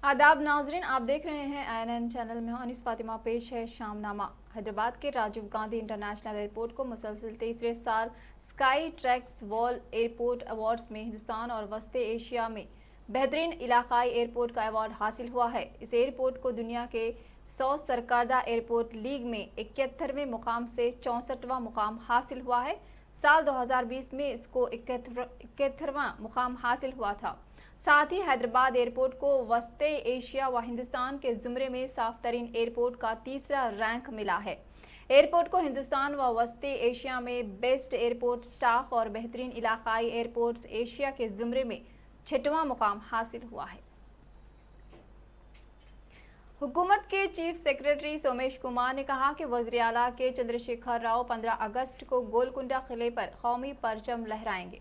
आदाब नाजरीन, आप देख रहे हैं INN चैनल में अनिस फातिमा। पेश है शामनामा। हैदराबाद के राजीव गांधी इंटरनेशनल एयरपोर्ट को मुसलसल तीसरे साल sky tracks world airport awards में हिंदुस्तान और वस्त एशिया में बेहतरीन इलाकाई एयरपोर्ट का अवार्ड हासिल हुआ है। इस एयरपोर्ट को दुनिया के 100 सरकर्दा एयरपोर्ट लीग में 71वें मुकाम से 64वां मुकाम हासिल हुआ है। साल 2020 में इसको 71वां मुकाम हासिल हुआ था। साथ ही हैदराबाद एयरपोर्ट को वस्त एशिया व हिंदुस्तान के जुमरे में साफ तरीन एयरपोर्ट का तीसरा रैंक मिला है। एयरपोर्ट को हिंदुस्तान व वस्त एशिया में बेस्ट एयरपोर्ट स्टाफ और बेहतरीन इलाकाई एयरपोर्ट्स एशिया के जुमरे में 6वां मुकाम हासिल हुआ है। हुकूमत के चीफ सेक्रेटरी सोमेश कुमार ने कहा कि वज़ीर आला के चंद्रशेखर राव 15 अगस्त को गोलकुंडा किले पर कौमी परचम लहराएंगे।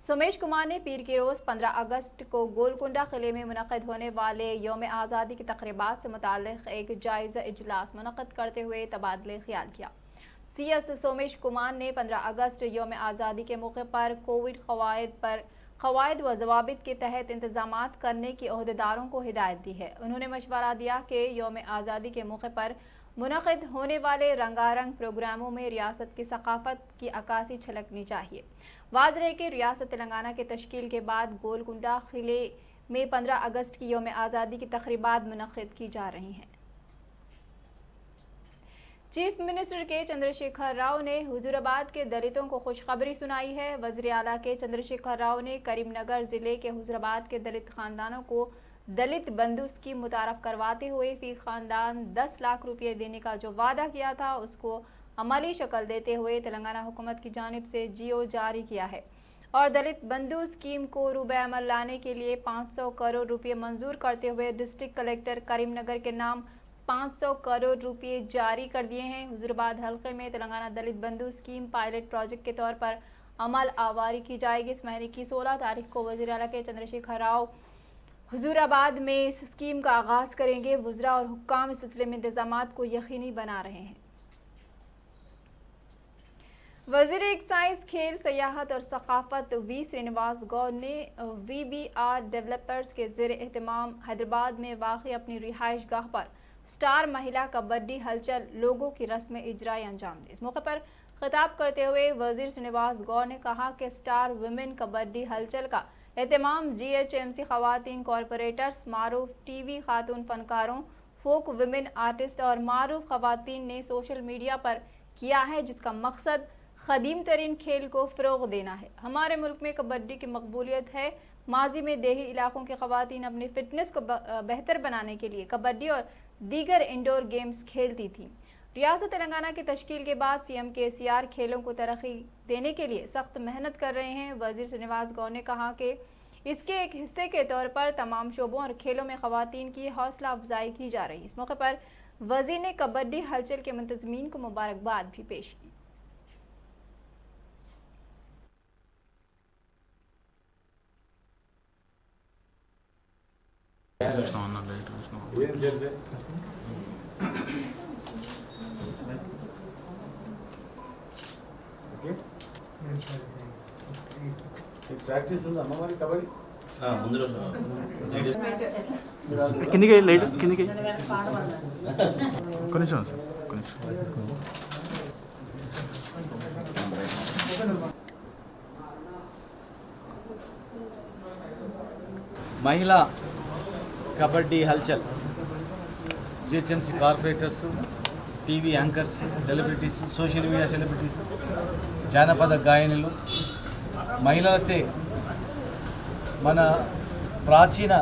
सोमेश कुमार ने पीर के रोज़ 15 अगस्त को गोलकुंडा किले में मुनक़िद होने वाले यौम आज़ादी की तक़रीबात से मुताल्लिक़ एक जायज़ा इजलास मुनक़िद करते हुए तबादले ख्याल किया। CS सोमेश कुमार ने 15 अगस्त यौम आज़ादी के मौके पर कोविड क़वायद व ज़वाबित के तहत इंतज़ामात करने की ओहदेदारों को हिदायत दी है। उन्होंने मशवरा दिया कि यौम आज़ादी के मौके पर मुनक़िद होने वाले रंगारंग प्रोग्रामों में रियासत की सकाफ़त की अक्कासी छलकनी चाहिए। वाज़ेह है कि रियासत तेलंगाना के तश्कील के बाद गोलकुंडा किले में 15 अगस्त की यौम आज़ादी की तक़रीबात मुनक़िद की जा रही हैं। चीफ मिनिस्टर के चंद्रशेखर राव ने हुजूराबाद के दलितों को खुशखबरी सुनाई है। वज़ीर आला के चंद्रशेखर राव ने करीमनगर ज़िले के हुजूराबाद के दलित खानदानों को दलित बंधु स्कीम मुतारफ़ करवाते हुए फ़ी ख़ानदान 10 लाख रुपये देने का जो वादा किया था उसको अमली शक्ल देते हुए तेलंगाना हुकूमत की जानिब से GO जारी किया है और दलित बंधु स्कीम को रूबे अमल लाने के लिए 500 करोड़ रुपये मंजूर करते हुए डिस्ट्रिक्ट कलेक्टर करीमनगर के नाम 500 करोड़ रुपये जारी कर दिए हैं। हुजूराबाद हल्के में तेलंगाना दलित बंधु स्कीम पायलट प्रोजेक्ट के तौर पर अमल आवारी की जाएगी। इस महीने की 16 तारीख को वज़ीर आला के चंद्रशेखर राव हुजूराबाद में इस स्कीम का आगाज़ करेंगे। वज़रा और हुक्काम इस सिलसिले में इंतज़ामात को यकीनी बना रहे हैं। वज़ीर एक्साइज, खेल, सयाहत और सकाफ़त V श्रीनिवास गौड़ ने VBR डेवलपर्स के ज़ेर एहतमाम हैदराबाद में वाक़ अपनी रिहाइश गाह पर स्टार महिला कबड्डी हलचल लोगों की रस्म इजराई अंजाम दी। इस मौके पर खिताब करते हुए वज़ीर श्रीनिवास गौड़ ने कहा कि स्टार वुमेन कबड्डी हलचल का एहतमाम GHMC ख़वातीन कॉरपोरेटर्स, मारूफ TV खातून फ़नकारों, फोक वुमेन आर्टिस्ट और मारूफ ख़वातीन ने सोशल मीडिया पर किया है, जिसका मकसद क़दीम तरीन खेल को फ़रोग़ देना है। हमारे मुल्क में कबड्डी की मकबूलियत है। माजी में देही इलाकों की ख़वातीन अपनी फ़िटनेस को बेहतर बनाने के लिए कबड्डी और दीगर इंडोर गेम्स खेलती थी। रियासत तेलंगाना की तश्कील के बाद CM KCR खेलों को तरक्की देने के लिए सख्त मेहनत कर रहे हैं। वज़ीर श्रीनिवास गौड़ ने कहा कि इसके एक हिस्से के तौर पर तमाम शोबों और खेलों में ख़वातीन की हौसला अफजाई की जा रही है। इस मौके पर वज़ीर ने कबड्डी हलचल के मुंतज़मीन को मुबारकबाद भी पेश की। ప్రాక్టీస్ ఉందా అమ్మ మరి కబడ్డీ ముందు రోజు కిందికి లైట్ కిందికి కొంచెం కొంచెం మహిళా కబడ్డీ హల్చల్ GHMC corporators, TV anchors, celebrities, social media celebrities, జానపద గాయనులు, మహిళలచే మన ప్రాచీన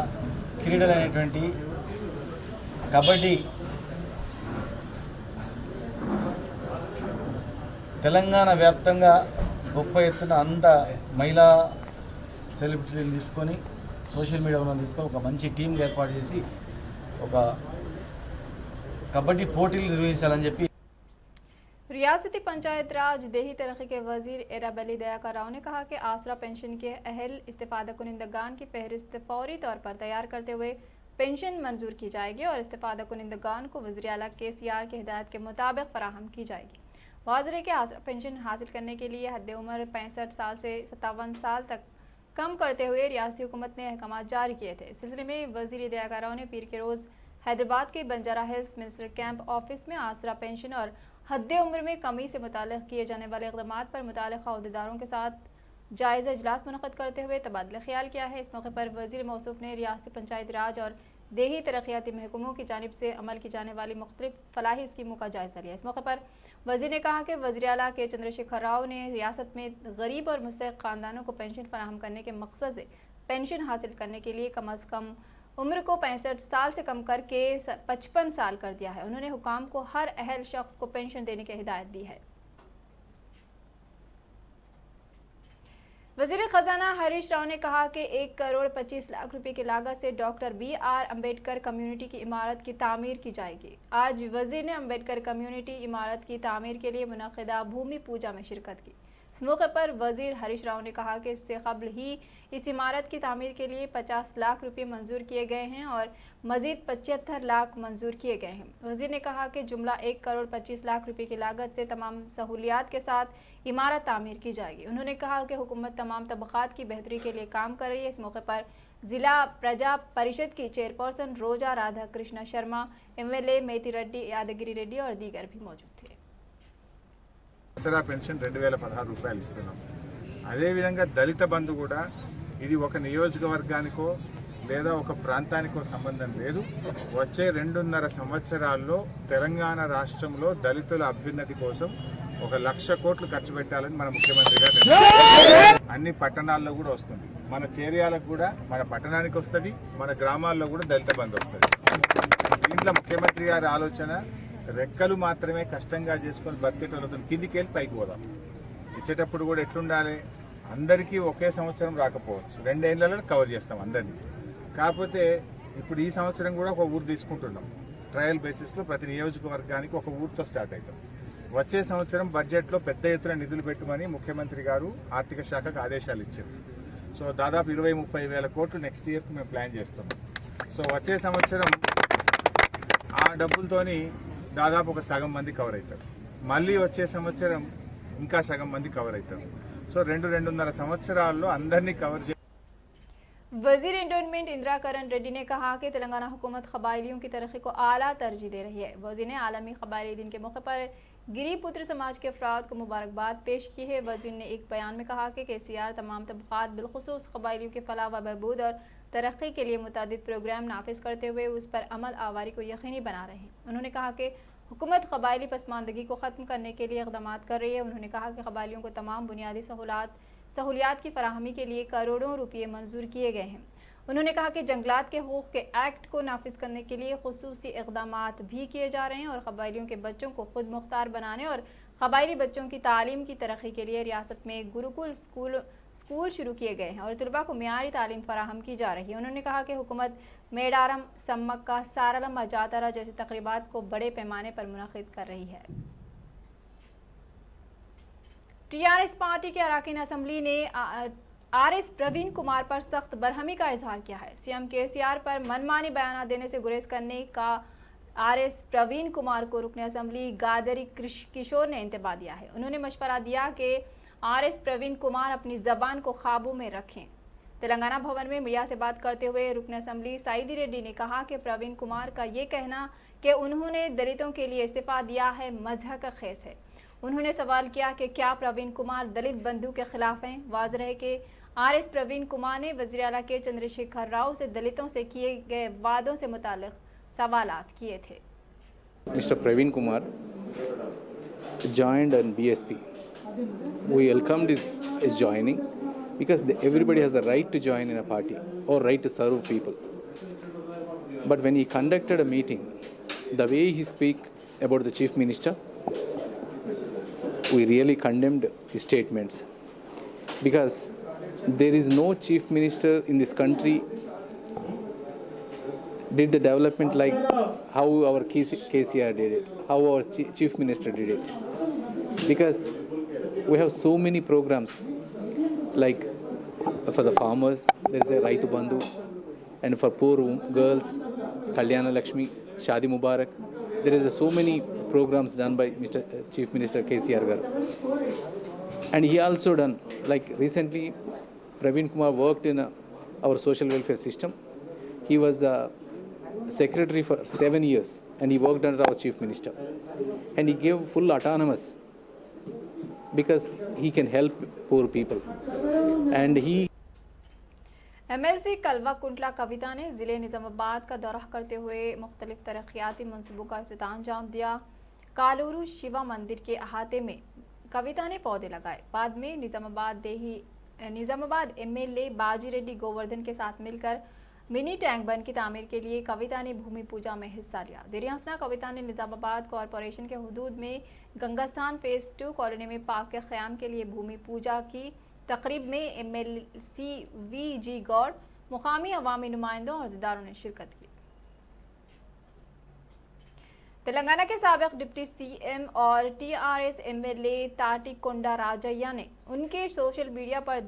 క్రీడలైనటువంటి కబడ్డీ తెలంగాణ వ్యాప్తంగా గొప్ప ఎత్తున అంత మహిళా సెలబ్రిటీని తీసుకొని సోషల్ మీడియాలో తీసుకొని ఒక మంచి టీం ఏర్పాటు చేసి ఒక కబడ్డీ పోటీలు నిర్వహించాలని చెప్పి रियासती पंचायत राज देही तरक्की के वजीर एराबली दयाकर राव ने कहा कि आसरा पेंशन के अहल इस्तेफादा कुनिंदगान की फहरिस्त फौरी तौर पर तैयार करते हुए पेंशन मंजूर की जाएगी और इस्तेफादा कुनिंदगान को वज़ीर आला KCR की हिदायत के मुताबिक फराहम की जाएगी। वाज़ेह है कि आसरा पेंशन हासिल करने के लिए हद उम्र 65 साल से 57 साल तक कम करते हुए रियासती हुकूमत ने अहकाम जारी किए थे। इस सिलसिले में वज़ीर दयागा राव ने पीर के रोज़ हैदराबाद के Banjara hills minister camp office में आसरा पेंशन और हद उम्र में कमी से मुताल्लिक़ किए जाने वाले इक़दामात पर मुताल्लिक़ अहदेदारों के साथ जायज़ा इजलास मुनक़्क़द करते हुए तबादला ख्याल किया है। इस मौके पर वज़ीर मौसूफ़ ने रियासती पंचायती राज और देही तरक्याती महकमों की जानिब से अमल की जाने वाली मुख्तलिफ फलाही स्कीमों का जायज़ा लिया। इस मौके पर वज़ीर ने कहा कि वज़ीर आला के चंद्रशेखर राव ने रियासत में गरीब और मुस्तहिक़ ख़ानदानों को पेंशन फराहम करने के मकसद से पेंशन हासिल करने के लिए कम अज़ कम उम्र को 65 साल से कम करके 55 साल कर दिया है। उन्होंने हुकाम को हर अहल शख्स को पेंशन देने की हिदायत दी है। वज़ीर ख़जाना हरीश राव ने कहा कि 1 करोड़ 25 लाख रुपए की लागत से डॉक्टर BR अम्बेडकर कम्युनिटी की इमारत की तामीर की जाएगी। आज वज़ीर ने अम्बेडकर कम्युनिटी इमारत की तामीर के लिए मुनक़िदा भूमि पूजा में शिरकत की। इस मौके पर वज़ीर हरीश राव ने कहा कि इससे कबल ही इस इमारत की तामीर के लिए 50 लाख रुपये मंजूर किए गए हैं और मज़ीद 75 लाख मंजूर किए गए हैं। वज़ीर ने कहा कि जुमला 1 करोड़ 25 लाख रुपये की लागत से तमाम सहूलियात के साथ इमारत तामीर की जाएगी। उन्होंने कहा कि हुकूमत तमाम तबक़ात की बेहतरी के लिए काम कर रही है। इस मौके पर ज़िला प्रजा परिषद की चेयरपर्सन रोजा राधा कृष्णा शर्मा, MLA मेती रेड्डी, यादगिरी रेड्डी और दीगर भी मौजूद थे। దసరా పెన్షన్ 2016 రూపాయలు ఇస్తున్నాం. అదేవిధంగా దళిత బంధు కూడా ఇది ఒక నియోజకవర్గానికో లేదా ఒక ప్రాంతానికో సంబంధం లేదు. వచ్చే 2.5 సంవత్సరాల్లో తెలంగాణ రాష్ట్రంలో దళితుల అభ్యున్నతి కోసం 1,00,000 కోట్లు ఖర్చు పెట్టాలని మన ముఖ్యమంత్రి గారు అన్ని పట్టణాల్లో కూడా వస్తుంది. మన చేరియాలకు కూడా మన పట్టణానికి వస్తుంది, మన గ్రామాల్లో కూడా దళిత బంధు వస్తుంది. దీంట్లో ముఖ్యమంత్రి గారి ఆలోచన రెక్కలు మాత్రమే కష్టంగా చేసుకొని బతికేటోళ్ళతో కిందికి వెళ్ళి పైకి పోదాం. ఇచ్చేటప్పుడు కూడా ఎట్లుండాలి, అందరికీ ఒకే సంవత్సరం రాకపోవచ్చు, 2 ఏళ్లలో కవర్ చేస్తాం అందరినీ. కాకపోతే ఇప్పుడు ఈ సంవత్సరం కూడా ఒక ఊరు తీసుకుంటున్నాం. ట్రయల్ బేసిస్లో ప్రతి నియోజకవర్గానికి ఒక ఊరితో స్టార్ట్ అవుతాం. వచ్చే సంవత్సరం బడ్జెట్లో పెద్ద ఎత్తున నిధులు పెట్టమని ముఖ్యమంత్రి గారు ఆర్థిక శాఖకు ఆదేశాలు ఇచ్చారు. సో దాదాపు 20-30 వేల కోట్లు నెక్స్ట్ ఇయర్కి మేము ప్లాన్ చేస్తాం. సో వచ్చే సంవత్సరం ఆ డబ్బులతోని దాదాపు ఒక సగం మంది కవర్ అవుతారు. మళ్ళీ వచ్చే సంవత్సరం ఇంకా సగం మంది కవర్ అవుతారు. సో 2-2.5 సంవత్సరాల్లో అందరినీ కవర్ చేయాలి. वज़ीर एंडोनमेंट इंदिरा करण रेड्डी ने कहा कि तेलंगाना हुकूमत कबायलियों की तरक्की को आला तरजीह दे रही है। वज़ीर ने आलमी कबायली दिन के मौके पर गिरी पुत्र समाज के अफराद को मुबारकबाद पेश की है। वज़ीर ने एक बयान में कहा कि KCR तमाम तबक़ात बिलखुसूस कबायलियों के फलाह व बहबूद और तरक्की के लिए मुतअद्दिद प्रोग्राम नाफिज करते हुए उस पर अमल आवारी को यकीनी बना रहे हैं। उन्होंने कहा कि हुकूमत कबायली पसमानदगी को ख़त्म करने के लिए इक़दाम कर रही है। उन्होंने कहा कि कबायलियों को तमाम बुनियादी सहूलियात की फराहमी के लिए करोड़ों रुपये मंजूर किए गए हैं। उन्होंने कहा कि जंगलात के हकूक़ के एक्ट को नाफिज करने के लिए खुसूसी इक़दामात भी किए जा रहे हैं और कबायलियों के बच्चों को खुद मुख्तार बनाने और कबायली बच्चों की तालीम की तरक्की के लिए रियासत में गुरुकुल स्कूल शुरू किए गए हैं और तलबा को मियारी तालीम फराहम की जा रही है। उन्होंने कहा कि हुकूमत मेडारम, सम्मक्का, सारालम, अजातरा जैसे तकरीबात को बड़े पैमाने पर मुनक़िद कर रही है। TRS पार्टी के अरकान असम्बली ने RS प्रवीण कुमार पर सख्त बरहमी का इजहार किया है। CM KCR पर मनमानी बयान देने से गुरेज करने का RS प्रवीण कुमार को रुकन असम्बली गादरी किशोर ने इंतबाह दिया है। उन्होंने मशवरा दिया कि RS प्रवीण कुमार अपनी ज़बान को काबू में रखें। तेलंगाना भवन में मीडिया से बात करते हुए रुकन असम्बली साइदी रेड्डी ने कहा कि प्रवीण कुमार का ये कहना कि उन्होंने दलितों के लिए इस्तीफ़ा दिया है मज़हक खेस है। उन्होंने सवाल किया कि क्या प्रवीण कुमार दलित बंधु के खिलाफ हैं। वाज़ेह है कि RS प्रवीण कुमार ने वज़ीर आला के चंद्रशेखर राव से दलितों से किए गए वादों से मुताल्लिक़ सवालात किए थे। Mr. Praveen Kumar joined in BSP. We welcomed his joining because everybody has a right to join in a party or right to serve people. But when he conducted a meeting, the way he speak about the Chief Minister, we really condemned his statements because there is no Chief Minister in this country did the development like how our KCR did it, how our Chief Minister did it. Because we have so many programs, like for the farmers, there is a Raitu Bandhu, and for poor girls, Kalyana Lakshmi, Shadi Mubarak. There is so many programs done by Mr. Chief Minister KCR Garu. And he also done, like recently, Praveen Kumar worked in our social welfare system. He was secretary for 7 years and he worked under our chief minister. And he gave full autonomous because he can help poor people. And he MLC कलवा कुंटला कविता ने ज़िले निज़ामाबाद का दौरा करते हुए मुख्तलिफ तरक्याती मनसूबों का इफ्तिताह अंजाम दिया। कालूरू शिवा मंदिर के अहाते में कविता ने पौधे लगाए। बाद में निज़ामाबाद MLA बाजी रेड्डी गोवर्धन के साथ मिलकर मिनी टैंक बंद की तामीर के लिए कविता ने भूमि पूजा में हिस्सा लिया। देरियांसना कविता ने निज़ामाबाद कॉरपोरेशन के हुदूद में गंगास्थान फेज़ 2 कॉलोनी में पार्क के क़याम के लिए भूमि पूजा की। तकरीब में MLC VG गौड़, मुकामी अवामी नुमाइंदों और अहदेदारों ने शिरकत की। तेलंगाना के साबिक़ डिप्टी CM और TRS MLA ताटिकोंडा राजैया ने उनके सोशल मीडिया पर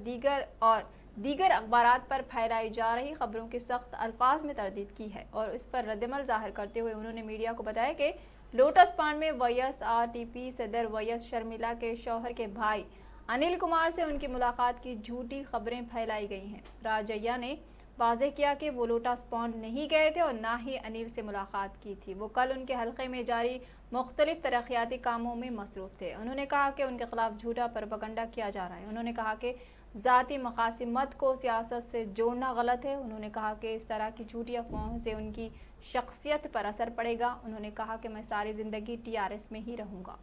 दीगर अखबारात पर फैलाई जा रही खबरों की सख्त अल्फाज में तरदीद की है और इस पर रद्दमल ज़ाहिर करते हुए उन्होंने मीडिया को बताया कि लोटस पांड में YSRTP सदर YS शर्मिला के शौहर के भाई अनिल कुमार से उनकी मुलाकात की झूठी खबरें फैलाई गई हैं। राजैया ने वाज़ेह किया कि वो लोटस पॉन्ड नहीं गए थे और ना ही अनिल से मुलाकात की थी। वो कल उनके हल्के में जारी मुख्तलिफ तरक्याती कामों में मसरूफ़ थे। उन्होंने कहा कि उनके खिलाफ झूठा प्रोपेगेंडा किया जा रहा है। उन्होंने कहा कि ज़ाती मकासिमत को सियासत से जोड़ना गलत है। उन्होंने कहा कि इस तरह की झूठी अफवाहों से उनकी शख्सियत पर असर पड़ेगा। उन्होंने कहा कि मैं सारी ज़िंदगी TRS में ही रहूँगा।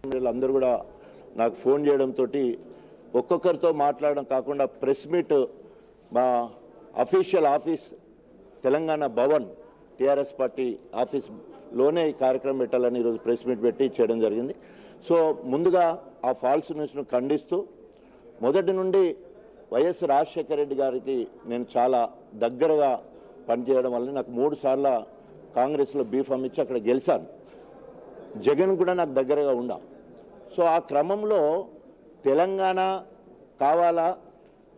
వీళ్ళందరూ కూడా నాకు ఫోన్ చేయడంతో ఒక్కొక్కరితో మాట్లాడడం కాకుండా ప్రెస్ మీట్ మా official office Telangana Bhavan TRS party ఆఫీస్లోనే ఈ కార్యక్రమం పెట్టాలని ఈరోజు ప్రెస్ మీట్ పెట్టి చేయడం జరిగింది. సో ముందుగా ఆ ఫాల్స్ న్యూస్ను ఖండిస్తూ మొదటి నుండి వైఎస్ రాజశేఖర రెడ్డి గారికి నేను చాలా దగ్గరగా పనిచేయడం వల్ల నాకు 3 సార్లు కాంగ్రెస్లో బీఫామ్ ఇచ్చి అక్కడ గెలిచాను. జగన్ కూడా నాకు దగ్గరగా ఉండా. సో ఆ క్రమంలో తెలంగాణ కావాలా,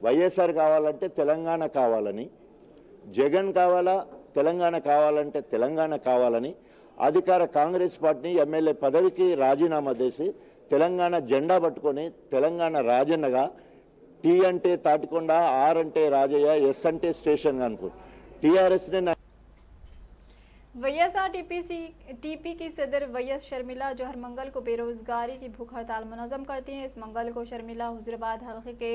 వైఎస్ఆర్ కావాలంటే తెలంగాణ కావాలని, జగన్ కావాలా, తెలంగాణ కావాలంటే తెలంగాణ కావాలని అధికార కాంగ్రెస్ పార్టీ ఎమ్మెల్యే పదవికి రాజీనామా చేసి తెలంగాణ జెండా పట్టుకొని తెలంగాణ రాజన్నగా టీ అంటే తాటికొండ, ఆర్ అంటే రాజయ్య, ఎస్ అంటే స్టేషన్గా అనుకో టీఆర్ఎస్నే YSRTP की सदर YS शर्मिला जो हर मंगल को बेरोजगारी की भूख हड़ताल मुनज़्ज़म करती हैं। इस मंगल को शर्मिला हुजूराबाद हल्के के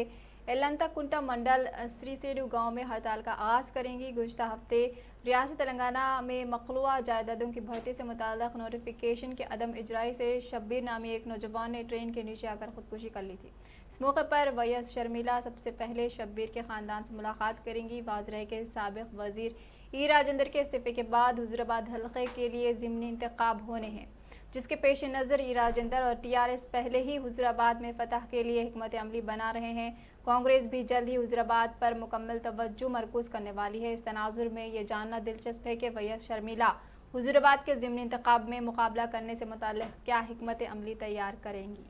एलंतकुंटा मंडल श्रीसेडू गांव में हड़ताल का आगाज़ करेंगी। गुज़श्ता हफ्ते रियासत तेलंगाना में मखलूआ जायदादों की भर्ती से मुताल्लिक़ नोटिफिकेशन के अदम इजराई से शब्बीर नामी एक नौजवान ने ट्रेन के नीचे आकर खुदकुशी कर ली थी। इस मौके पर YS शर्मिला सबसे पहले शब्बीर के ख़ानदान से मुलाकात करेंगी। वाज़ रहे के साबिक़ वज़ीर ई राजेंद्र के इस्तीफ़े के बाद हुजूराबाद हल्के के लिए ज़िमनी इंतखाब होने हैं, जिसके पेश नज़र ई राजेंद्र और TRS पहले ही हुजूराबाद में फतह के लिए हिकमत अमली बना रहे हैं। कांग्रेस भी जल्द ही हुजूराबाद पर मुकम्मल तवज्जो मरकूज़ करने वाली है। इस तनाजुर में ये जानना दिलचस्प है कि YS शर्मिला हुजूराबाद के ज़िमनी इंतखाब में मुकाबला करने से मुताल्लिक़ क्या हिकमत अमली तैयार करेंगी।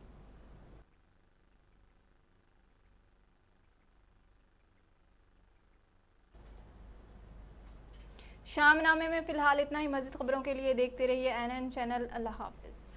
शामनामे में फ़िलहाल इतना ही। मज़ीद खबरों के लिए देखते रहिए NN चैनल। अल्लाह हाफ़िज़।